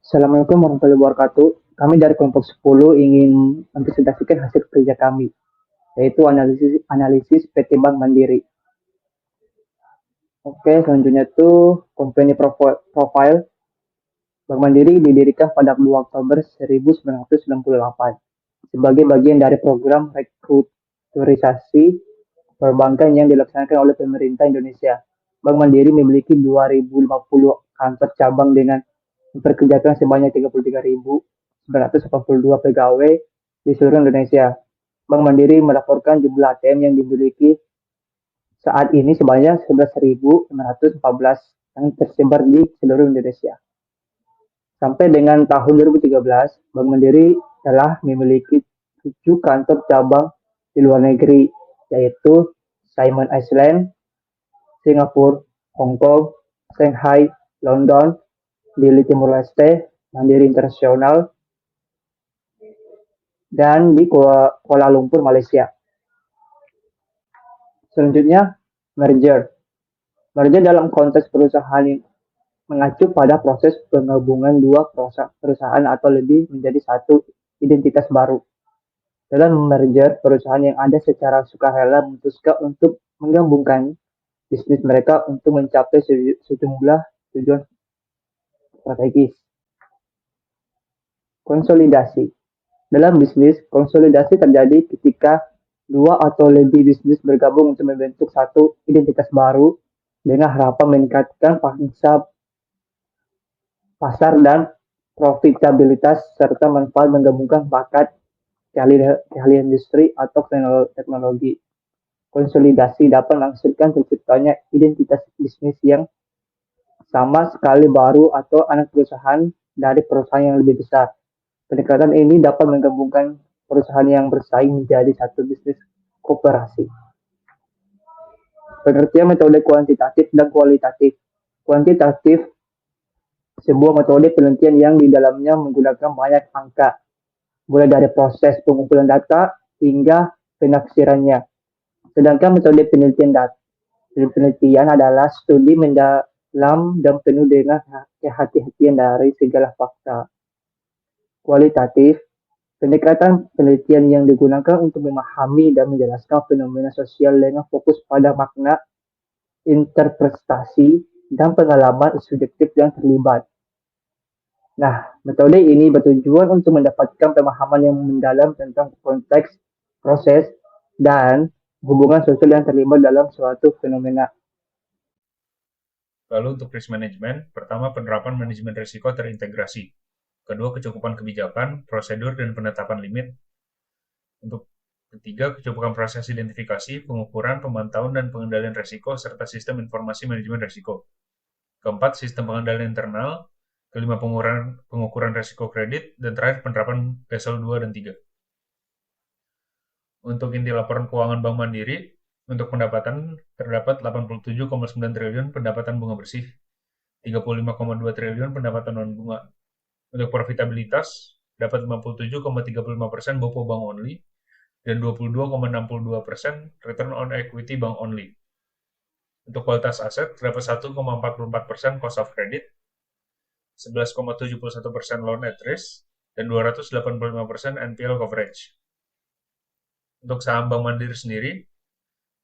Assalamualaikum warahmatullahi wabarakatuh. Kami dari kelompok 10 ingin mempresentasikan hasil kerja kami, yaitu analisis PT Bank Mandiri. Oke, selanjutnya itu company profile. Bank Mandiri didirikan pada 2 Oktober 1998 sebagai bagian dari program restrukturisasi perbankan yang dilaksanakan oleh pemerintah Indonesia. Bank Mandiri memiliki 2.050 kantor cabang dengan memperkerjakan sebanyak 33.982 pegawai di seluruh Indonesia. Bank Mandiri melaporkan jumlah ATM yang dimiliki saat ini sebanyak 11.614 yang tersebar di seluruh Indonesia. Sampai dengan tahun 2013, Bank Mandiri telah memiliki 7 kantor cabang di luar negeri, yaitu Simon Island, Singapura, Hong Kong, Shanghai, London, di Timur Leste, Mandiri Internasional, dan di Kuala Lumpur, Malaysia. Selanjutnya, merger. Merger dalam konteks perusahaan mengacu pada proses penggabungan dua perusahaan atau lebih menjadi satu identitas baru. Dalam merger, perusahaan yang ada secara sukarela memutuskan untuk menggabungkan bisnis mereka untuk mencapai sejumlah tujuan strategis. Konsolidasi. Dalam bisnis, konsolidasi terjadi ketika dua atau lebih bisnis bergabung untuk membentuk satu identitas baru dengan harapan meningkatkan pasar dan profitabilitas serta manfaat menggabungkan bakat, keahlian industri atau teknologi. Konsolidasi dapat menghasilkan terciptanya identitas bisnis yang sama sekali baru atau anak perusahaan dari perusahaan yang lebih besar. Pendekatan ini dapat menggabungkan perusahaan yang bersaing menjadi satu bisnis koperasi. Pengertian metode kuantitatif dan kualitatif. Kuantitatif sebuah metode penelitian yang di dalamnya menggunakan banyak angka, mulai dari proses pengumpulan data hingga penafsirannya. Sedangkan metode penelitian adalah studi mendalam dan penuh dengan kehati-hatian dari segala fakta. Kualitatif, pendekatan penelitian yang digunakan untuk memahami dan menjelaskan fenomena sosial dengan fokus pada makna, interpretasi, dan pengalaman subjektif yang terlibat. Nah, metode ini bertujuan untuk mendapatkan pemahaman yang mendalam tentang konteks, proses, dan hubungan sosial yang terlibat dalam suatu fenomena. Lalu untuk risk management, pertama penerapan manajemen risiko terintegrasi. Kedua, kecukupan kebijakan, prosedur, dan penetapan limit. Untuk ketiga, kecukupan proses identifikasi, pengukuran, pemantauan, dan pengendalian risiko, serta sistem informasi manajemen risiko. Keempat, sistem pengendalian internal. Kelima, pengukuran risiko kredit. Dan terakhir, penerapan Basel 2 dan 3. Untuk inti laporan keuangan Bank Mandiri, untuk pendapatan terdapat 87,9 triliun pendapatan bunga bersih, 35,2 triliun pendapatan non-bunga. Untuk profitabilitas, dapat 57,35% BOPO Bank Only, dan 22,62% return on equity Bank Only. Untuk kualitas aset, terdapat 1,44% cost of credit, 11,71% loan at risk, dan 285% NPL coverage. Untuk saham Bank Mandiri sendiri,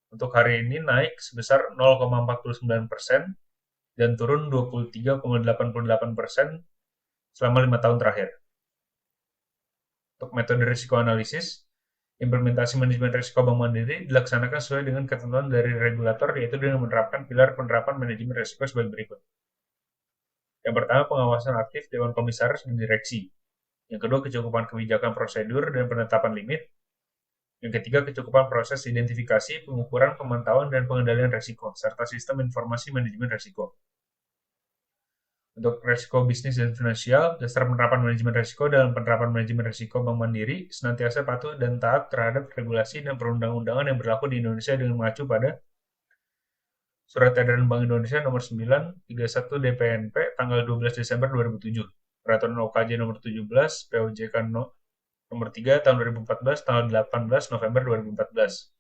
untuk hari ini naik sebesar 0,49% dan turun 23,88% selama 5 tahun terakhir. Untuk metode risiko analisis, implementasi manajemen risiko Bank Mandiri dilaksanakan sesuai dengan ketentuan dari regulator, yaitu dengan menerapkan pilar penerapan manajemen risiko sebagai berikut. Yang pertama, pengawasan aktif Dewan Komisaris dan Direksi. Yang kedua, kecukupan kebijakan prosedur dan penetapan limit. Yang ketiga, kecukupan proses identifikasi, pengukuran, pemantauan, dan pengendalian risiko, serta sistem informasi manajemen risiko. Untuk risiko bisnis dan finansial, dasar penerapan manajemen risiko dalam penerapan manajemen risiko Bank Mandiri senantiasa patuh dan taat terhadap regulasi dan perundang-undangan yang berlaku di Indonesia dengan mengacu pada Surat Edaran Bank Indonesia Nomor 931 DPNP tanggal 12 Desember 2007, Peraturan OKJ Nomor 17, POJK Nomor 3 tahun 2014 tanggal 18 November 2014,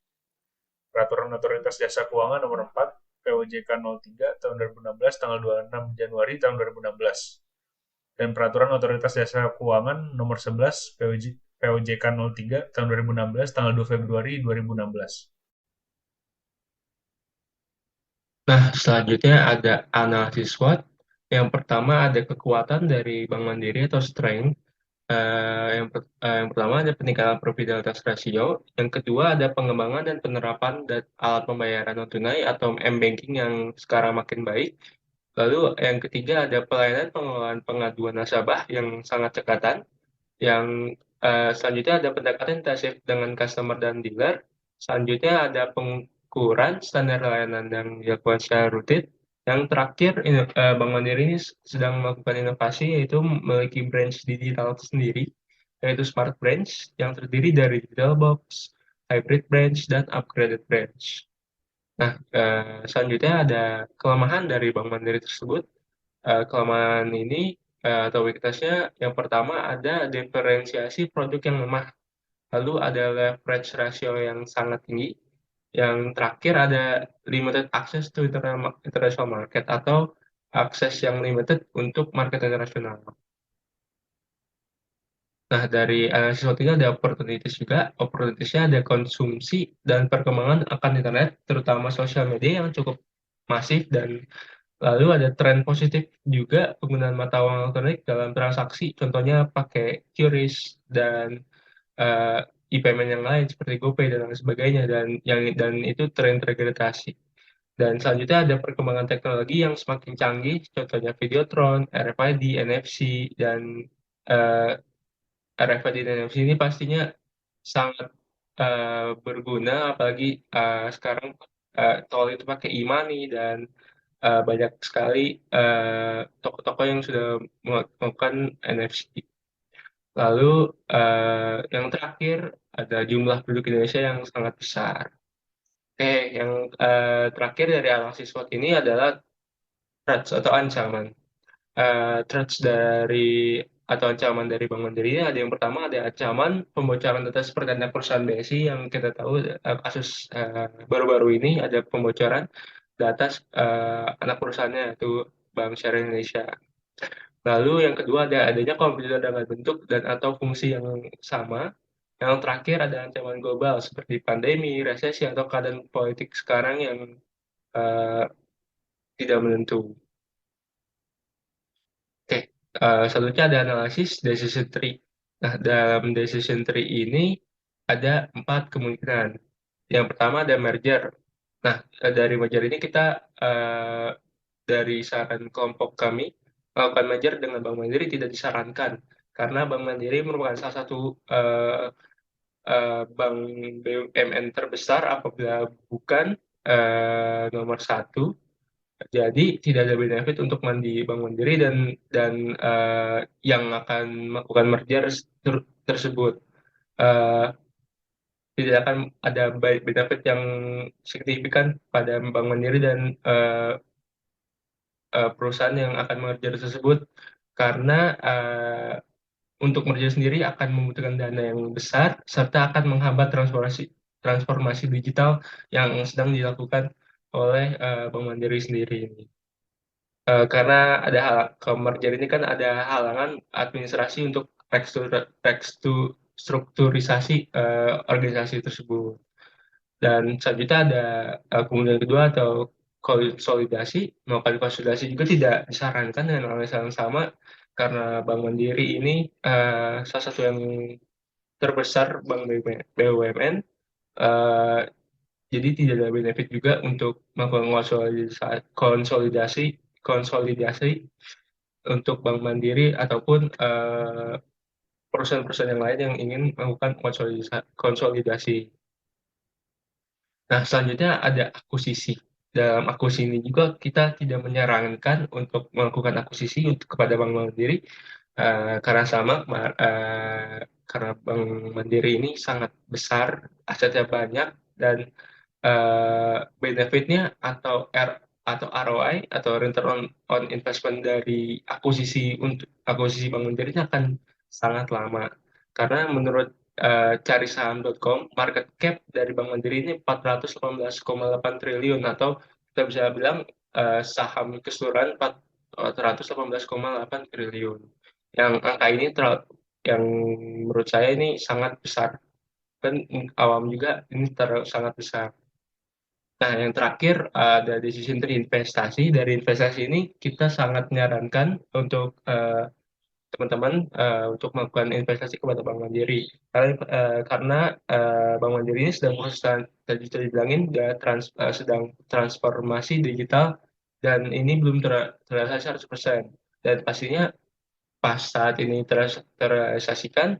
Peraturan Otoritas Jasa Keuangan Nomor 4 POJK 03 tahun 2016 tanggal 26 Januari tahun 2016, dan Peraturan Otoritas Jasa Keuangan Nomor 11 POJK 03 tahun 2016 tanggal 2 Februari 2016. Nah, selanjutnya ada analisis SWOT. Yang pertama ada kekuatan dari Bank Mandiri atau strength. Yang pertama ada peningkatan profitabilitas rasio. Yang kedua ada pengembangan dan penerapan alat pembayaran non tunai atau m-banking yang sekarang makin baik. Lalu yang ketiga ada pelayanan pengelolaan pengaduan nasabah yang sangat cekatan. Yang selanjutnya ada pendekatan intensif dengan customer dan dealer. Selanjutnya ada pengukuran standar layanan yang dilakukan secara rutin. Yang terakhir, Bank Mandiri ini sedang melakukan inovasi, yaitu memiliki branch digital sendiri, yaitu Smart Branch, yang terdiri dari Digital Box, Hybrid Branch, dan Upgraded Branch. Nah, selanjutnya ada kelemahan dari Bank Mandiri tersebut. Kelemahan ini atau weakness-nya yang pertama ada diferensiasi produk yang lemah, lalu ada leverage ratio yang sangat tinggi, yang terakhir ada limited access to international market atau akses yang limited untuk market internasional. Nah, dari analisis SWOT ini ada opportunities juga. Opportunities-nya ada konsumsi dan perkembangan akan internet, terutama sosial media yang cukup masif, dan lalu ada tren positif juga penggunaan mata uang elektronik dalam transaksi, contohnya pakai QRIS dan uh, e-payment yang lain seperti GoPay dan lain sebagainya, dan itu tren tergradasi. Dan selanjutnya ada perkembangan teknologi yang semakin canggih, contohnya Videotron, RFID, NFC, dan uh, RFID dan NFC ini pastinya sangat berguna, apalagi sekarang tol itu pakai e-money, dan banyak sekali toko-toko yang sudah melakukan NFC. Lalu yang terakhir ada jumlah penduduk Indonesia yang sangat besar. Oke, yang terakhir dari analisis SWOT ini adalah threats atau ancaman. Threats dari atau ancaman dari Bank Mandiri ini ada yang pertama ada ancaman pembocoran data seperti anak perusahaan BSI yang kita tahu kasus baru-baru ini ada pembocoran data anak perusahaannya itu Bank Syariah Indonesia. Lalu yang kedua ada adanya komputer dengan bentuk dan atau fungsi yang sama. Yang terakhir ada ancaman global seperti pandemi, resesi, atau keadaan politik sekarang yang uh, tidak menentu. Oke, selanjutnya ada analisis decision tree. Nah, dalam decision tree ini ada 4 kemungkinan. Yang pertama ada merger. Nah, dari merger ini kita dari saran kelompok kami melakukan merger dengan Bank Mandiri tidak disarankan karena Bank Mandiri merupakan salah satu bank BUMN terbesar apabila bukan nomor satu. Jadi tidak ada benefit untuk Bank Mandiri dan yang akan melakukan merger tersebut. Eh, Tidak akan ada benefit yang signifikan pada Bank Mandiri dan perusahaan yang akan merger tersebut karena untuk merger sendiri akan membutuhkan dana yang besar serta akan menghambat transformasi digital yang sedang dilakukan oleh Bank Mandiri sendiri ini. Karena ada merger ini kan ada halangan administrasi untuk restrukturisasi organisasi tersebut. Dan selanjutnya ada kemudian kedua atau konsolidasi. Melakukan konsolidasi juga tidak disarankan dengan alasan yang sama karena Bank Mandiri ini salah satu yang terbesar bank BUMN. eh, jadi tidak ada benefit juga untuk melakukan konsolidasi konsolidasi untuk Bank Mandiri ataupun perusahaan-perusahaan yang lain yang ingin melakukan konsolidasi. Nah, selanjutnya ada akuisisi. Dalam akuisisi ini juga kita tidak menyarankan untuk melakukan akuisisi kepada Bank Mandiri karena karena Bank Mandiri ini sangat besar, asetnya banyak, dan benefitnya atau ROI atau return on investment dari akuisisi Bank Mandiri ini akan sangat lama. Karena menurut carisaham.com, market cap dari Bank Mandiri ini 418,8 triliun atau kita bisa bilang saham keseluruhan 418,8 triliun. Yang angka ini yang menurut saya ini sangat besar. Kan awam juga ini sangat besar. Nah, yang terakhir ada decision tree investasi. Dari investasi ini kita sangat menyarankan untuk teman-teman untuk melakukan investasi kepada Bank Mandiri. Karena Bank Mandiri ini sedang proses tadi sudah dibilangin sedang transformasi digital dan ini belum terrealisasi 100%. Dan pastinya pas saat ini terrealisasikan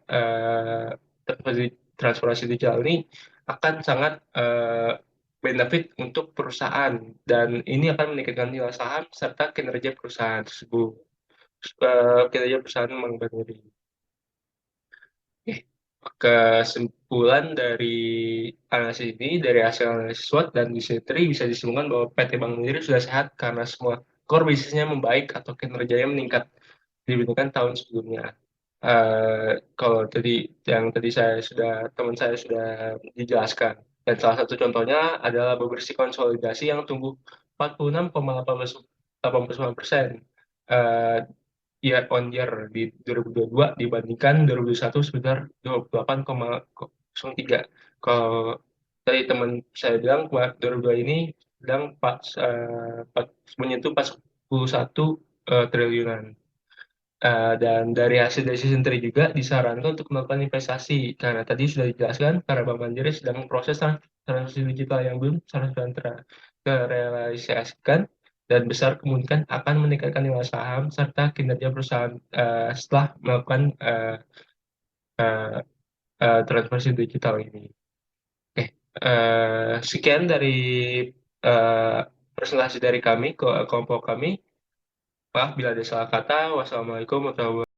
transformasi digital ini akan sangat benefit untuk perusahaan dan ini akan meningkatkan nilai saham serta kinerja perusahaan tersebut. Kinerja perusahaan Bank Mandiri. Oke. Kesimpulan dari analisis ini, dari hasil analisis SWOT dan Disentri bisa disimpulkan bahwa PT Bank Mandiri sudah sehat karena semua core bisnisnya membaik atau kinerjanya meningkat dibandingkan tahun sebelumnya. Kalau tadi teman saya sudah dijelaskan. Dan salah satu contohnya adalah bebersih konsolidasi yang tumbuh 46,89% year on year di 2022 dibandingkan 2021 sebesar 28,03. Kalau tadi teman saya bilang 2022 ini sedang menyentuh 41 triliunan. Dan dari hasil decision tree juga disarankan untuk melakukan investasi karena tadi sudah dijelaskan karena Bank Mandiri sedang memproses transformasi digital yang belum 100% terrealisasikan dan besar kemungkinan akan meningkatkan nilai saham serta kinerja perusahaan setelah melakukan uh, transformasi digital ini. Oke, sekian dari presentasi dari kami, kelompok kami. Maaf bila ada salah kata. Wassalamualaikum warahmatullahi wabarakatuh.